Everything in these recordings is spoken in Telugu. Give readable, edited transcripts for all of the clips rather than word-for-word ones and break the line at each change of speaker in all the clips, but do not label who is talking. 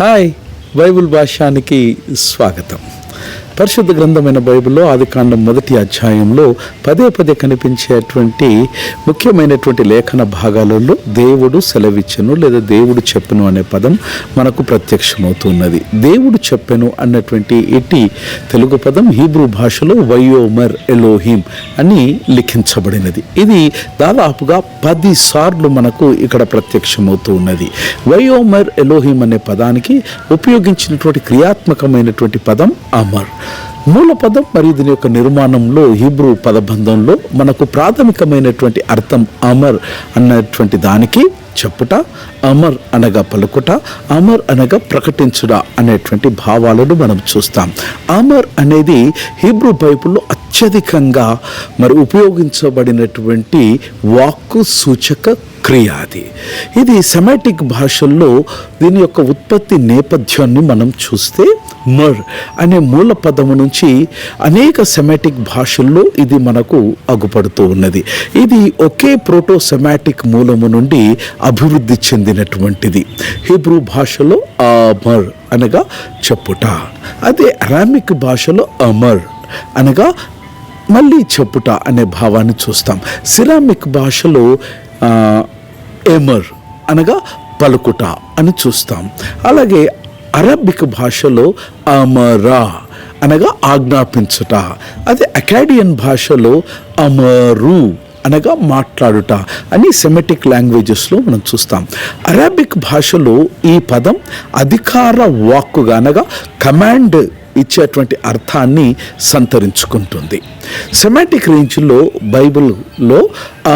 హాయ్, బైబిల్ భాష్యానికి స్వాగతం. పరిశుద్ధ గ్రంథమైన బైబిల్లో ఆదికాండం 1వ అధ్యాయంలో పదే పదే కనిపించేటువంటి ముఖ్యమైనటువంటి లేఖన భాగాలలో దేవుడు సెలవిచ్చెను లేదా దేవుడు చెప్పెను అనే పదం మనకు ప్రత్యక్షమవుతున్నది. దేవుడు చెప్పెను అన్నటువంటి ఇటీ తెలుగు పదం హీబ్రూ భాషలో వయోమర్ ఎలోహిం అని లిఖించబడినది. ఇది దాదాపుగా 10 సార్లు మనకు ఇక్కడ ప్రత్యక్షమవుతూ ఉన్నది. వయోమర్ ఎలోహిం అనే పదానికి ఉపయోగించినటువంటి క్రియాత్మకమైనటువంటి పదం అమర్. మూల పదం మరియు దీని యొక్క నిర్మాణంలో హీబ్రూ పదబంధంలో మనకు ప్రాథమికమైనటువంటి అర్థం అమర్ అన్నటువంటి దానికి చెప్పుట, అమర్ అనగా పలుకుట, అమర్ అనగా ప్రకటించుట అనేటువంటి భావాలను మనం చూస్తాం. అమర్ అనేది హీబ్రూ బైబిల్లో అత్యధికంగా ఉపయోగించబడినటువంటి వాక్కు సూచక క్రియాది. ఇది సెమాటిక్ భాషల్లో దీని యొక్క ఉత్పత్తి నేపథ్యాన్ని మనం చూస్తే మర్ అనే మూల పదము నుంచి అనేక సెమాటిక్ భాషల్లో ఇది మనకు అగుపడుతూ ఉన్నది. ఇది ఒకే ప్రోటో సెమాటిక్ మూలము నుండి అభివృద్ధి చెందినటువంటిది. హీబ్రూ భాషలో అమర్ అనగా చెప్పుట, అదే అరామిక్ భాషలో అమర్ అనగా మళ్ళీ చెప్పుట అనే భావాన్ని చూస్తాం. సిరామిక్ భాషలో ఎమర్ అనగా పలుకుట అని చూస్తాం. అలాగే అరబిక్ భాషలో అమరా అనగా ఆజ్ఞాపించుట, అదే అకాడియన్ భాషలో అమరు అనగా మాట్లాడుట అని సెమెటిక్ లాంగ్వేజెస్లో మనం చూస్తాం. అరబిక్ భాషలో ఈ పదం అధికార వాక్కుగా అనగా కమాండ్ ఇచ్చేటువంటి అర్థాన్ని సంతరించుకుంటుంది. సెమాటిక్ రేంజ్లో బైబిల్లో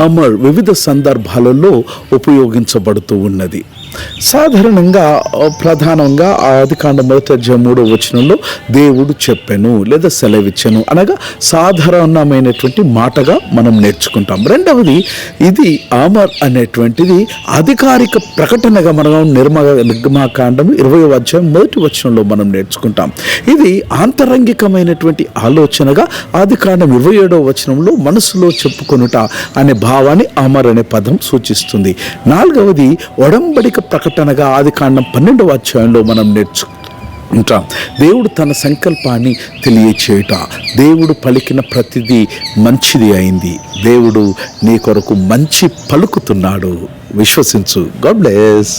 అమర్ వివిధ సందర్భాలలో ఉపయోగించబడుతూ ఉన్నది. సాధారణంగా ప్రధానంగా ఆదికాండం 1వ అధ్యాయం 3వ వచనంలో దేవుడు చెప్పెను లేదా సెలవిచ్చెను అనగా సాధారణమైనటువంటి మాటగా మనం నేర్చుకుంటాం. రెండవది, ఇది అమర్ అనేటువంటిది అధికారిక ప్రకటనగా మనం నిర్గమాకాండం 20వ అధ్యాయం 1వ వచనంలో మనం నేర్చుకుంటాం. ఇది ఆంతరంగికమైనటువంటి ఆలోచనగా ఆదికాండం 27వ వచనంలో మనసులో చెప్పుకొనుట అనే భావాన్ని అమర్ అనే పదం సూచిస్తుంది. నాలుగవది, ఒడంబడిక ప్రకటనగా ఆదికాండం 12వ అధ్యాయంలో మనం నేర్చుకుంటాం. దేవుడు తన సంకల్పాన్ని తెలియచేయుట, దేవుడు పలికిన ప్రతిదీ మంచిది అయింది, దేవుడు నీ కొరకు మంచి పలుకుతున్నాడు, విశ్వసించు. God bless.